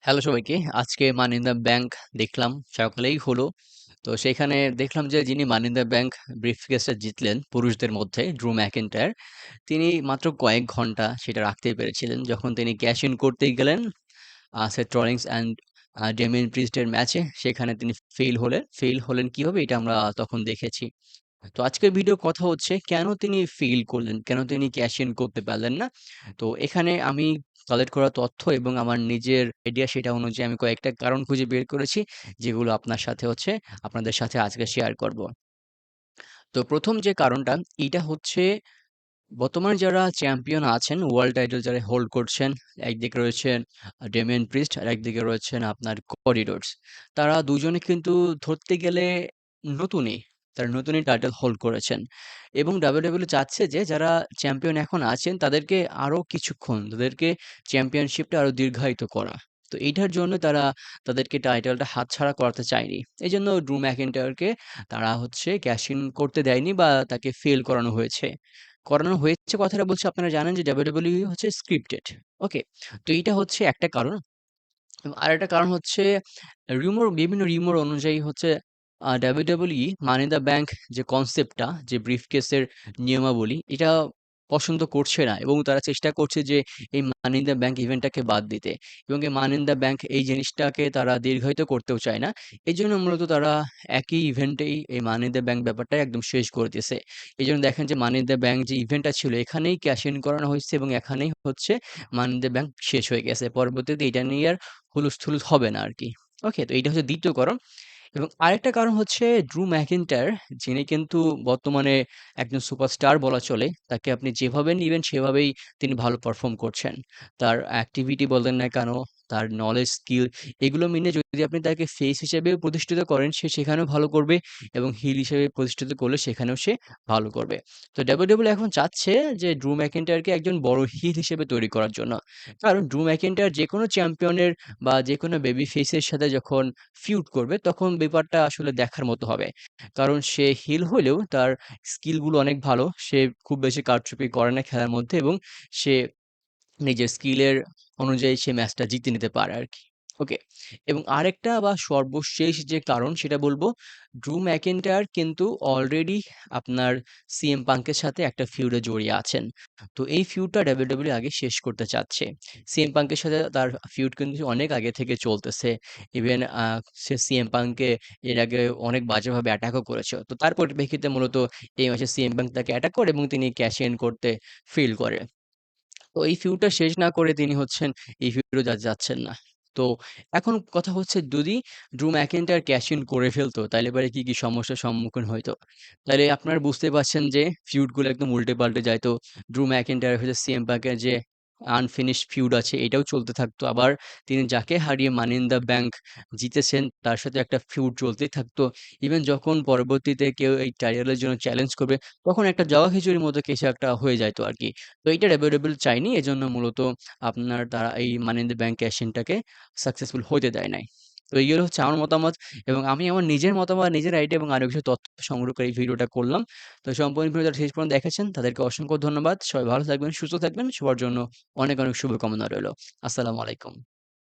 Hello সবাইকে। আজকে মানি in the bank দেখলাম সকালেই হলো। তো সেখানে দেখলাম যে যিনি মানি ইন দ্য ব্যাংক ব্রিফকেসটা জিতলেন পুরুষদের মধ্যে ড্রু ম্যাকিন্টায়ার, তিনি মাত্র কয়েক ঘন্টা সেটা রাখতেই পেরেছিলেন। যখন তিনি ক্যাশ ইন করতেই গেলেন সেথ রলিন্স অ্যান্ড ডেমিয়ান প্রিস্টের ম্যাচে, সেখানে তিনি ফেল হলেন কিভাবে এটা আমরা তখন দেখেছি। তো আজকের ভিডিও কথা হচ্ছে কেন তিনি ফেইল করলেন? কেন তিনি ক্যাশ ইন করতে পারলেন না? তো এখানে আমি কালেক্ট করা তথ্য এবং আমার নিজের আইডিয়া সেটা অনুযায়ী আমি কয়েকটা কারণ খুঁজে বের করেছি, যেগুলো আপনাদের সাথে আজকে শেয়ার করব। তো ১ম যে কারণটা, এইটা হচ্ছে বর্তমানে যারা চ্যাম্পিয়ন আছেন, ওয়ার্ল্ড টাইটেল যারা হোল্ড করছেন, একদিকে রয়েছেন ডেমিয়ান প্রিস্ট আর একদিকে রয়েছেন আপনার কোডি রোডস। তারা দুজনে কিন্তু ধরতে গেলে নতুনই। তারা নতুনই টাইটেল হোল্ড করেছেন এবং ডাব্লিউডাব্লিউ চাচ্ছে যে যারা চ্যাম্পিয়ন এখন আছেন তাদেরকে আরো কিছুক্ষণ তাদেরকে চ্যাম্পিয়নশিপটা আরো দীর্ঘায়িত করা। তো এইটার জন্য তারা তাদেরকে টাইটেলটা হাতছাড়া করাতে চায়নি। এজন্য ড্রু ম্যাকিন্টায়ারকে তারা হচ্ছে ক্যাশ ইন করতে দেয়নি বা তাকে ফেল করানো হয়েছে কথাটা বলছি। আপনারা জানেন যে WWE হচ্ছে স্ক্রিপ্টেড। ওকে? তো এইটা হচ্ছে একটা কারণ। এবং আরেকটা কারণ হচ্ছে বিভিন্ন রিউমার অনুযায়ী হচ্ছে WWE মানি দ্য ব্যাংক যে কনসেপ্টটা, যে ব্রিফকেসের নিয়মাবলী, এটা পছন্দ করছে না এবং তারা চেষ্টা করছে যে এই মানি ইন দ্য ব্যাংক ইভেন্টটাকে বাদ দিতে এবং এই মানি ইন দ্য ব্যাংক এই জিনিসটাকে তারা দীর্ঘায়িত করতেও চায় না। এইজন্য মূলত তারা একই ইভেন্টেই এই মানি ইন দ্য ব্যাংক ব্যাপারটা একদম শেষ করে দিয়েছে। এইজন্য দেখেন যে মানি ইন দ্য ব্যাংক যে ইভেন্টটা ছিল এখানেই ক্যাশ ইন করানো হয়েছে এবং এখানেই হচ্ছে মানি ইন দ্য ব্যাংক শেষ হয়ে গেছে। পরবর্তীতে এটা নিয়ে আর হুলস্থুল হবে না আরকি। ওকে? তো এইটা হচ্ছে ২য় কারণ। এবং আরেকটা কারণ হচ্ছে ড্রু ম্যাকিন্টায়ার, যিনি কিন্তু বর্তমানে একজন সুপারস্টার বলা চলে। তাকে আপনি যেভাবে নিবেন সেভাবেই তিনি ভালো পারফর্ম করছেন। তার অ্যাক্টিভিটি বলেন না কেন, তার নলেজ, স্কিল, এগুলো মিলে যদি আপনি তাকে ফেস হিসেবেও প্রতিষ্ঠিত করেন, সে সেখানেও ভালো করবে এবং হিল হিসেবে প্রতিষ্ঠিত করলে সেখানেও সে ভালো করবে। তো ডাব্লিউডাব্লিউ এখন চাচ্ছে যে ড্রু ম্যাকিন্টায়ারকে একজন বড় হিল হিসেবে তৈরি করার জন্য। কারণ ড্রু ম্যাকিন্টায়ার যেকোনো চ্যাম্পিয়নের বা যেকোনো বেবি ফেসের সাথে যখন ফিউড করবে তখন ব্যাপারটা আসলে দেখার মতো হবে। কারণ সে হিল হলেও তার স্কিল গুলো অনেক ভালো। সে খুব বেশি কারচুপি করে না খেলার মধ্যে এবং সে নিজের স্কিলের অনুযায়ী সে ম্যাচটা জিতে নিতে পারে আরকি। ওকে। এবং আরেকটা বা সর্বশেষ যে কারণ সেটা বলব, ড্রু ম্যাকিন্টায়ার কিন্তু অলরেডি আপনার সিএম পাঙ্কের সাথে একটা ফিউডে জড়িয়ে আছেন। তো এই ফিউডটা ডাব্লিউডাব্লিউ আগে শেষ করতে চাচ্ছে। সিএম পাঙ্কের সাথে তার ফিউড কিন্তু অনেক আগে থেকে চলতেছে। ইভেন সে সিএম পাঙ্ককে এর আগে অনেক বাজেভাবে অ্যাটাকও করেছে। তো তার পরিপ্রেক্ষিতে মূলত এই ম্যাচে সিএম পাঙ্ক তাকে অ্যাটাক করে এবং তিনি ক্যাশ ইন করতে ফেইল করে। তো এই ফিউডটা শেষ না করে তিনি হচ্ছেন এই ফিউডে যাচ্ছেন না। তো এখন কথা হচ্ছে, যদি ড্রু ম্যাকিন্টায়ার ক্যাশ ইন করে ফেলতো তাইলে পরে কি সমস্যার সম্মুখীন হইতো? তাইলে আপনারা বুঝতে পারছেন যে ফিউড গুলো একদম উল্টে-পাল্টে যাইতো। ড্রু ম্যাকিন্টায়ার হচ্ছে সিএম পাঙ্কের যে আনফিনিশড ফিউড আছে এটাও চলতে থাকতো। আবার তিনি যাকে হারিয়ে মানি ইন দ্য ব্যাংক জিতেছেন তার সাথে একটা ফিউড চলতেই থাকতো। ইভেন যখন পরবর্তীতে কেউ এই টাইটেলের জন্য চ্যালেঞ্জ করবে তখন একটা জগা খিচুড়ির মতো কিছু একটা হয়ে যাইতো আরকি। তো এইটা ডাব্লিউডাব্লিউ চায়নি। এজন্য মূলত আপনার তারা এই মানি ইন দ্য ব্যাংক ক্যাশ-ইনটাকে সাকসেসফুল হইতে দেয় নাই। তো এইগুলো হচ্ছে আমার মতামত এবং আমি আমার নিজের মতামত, নিজের আইডিয়া এবং আরো কিছু তথ্য সংগ্রহ করে এই ভিডিওটা করলাম। তো সম্পূর্ণ ভিডিওটা শেষ পর্যন্ত দেখেছেন তাদেরকে অসংখ্য ধন্যবাদ। সবাই ভালো থাকবেন, সুস্থ থাকবেন। সবার জন্য অনেক শুভকামনা রইলো। আসসালামু আলাইকুম।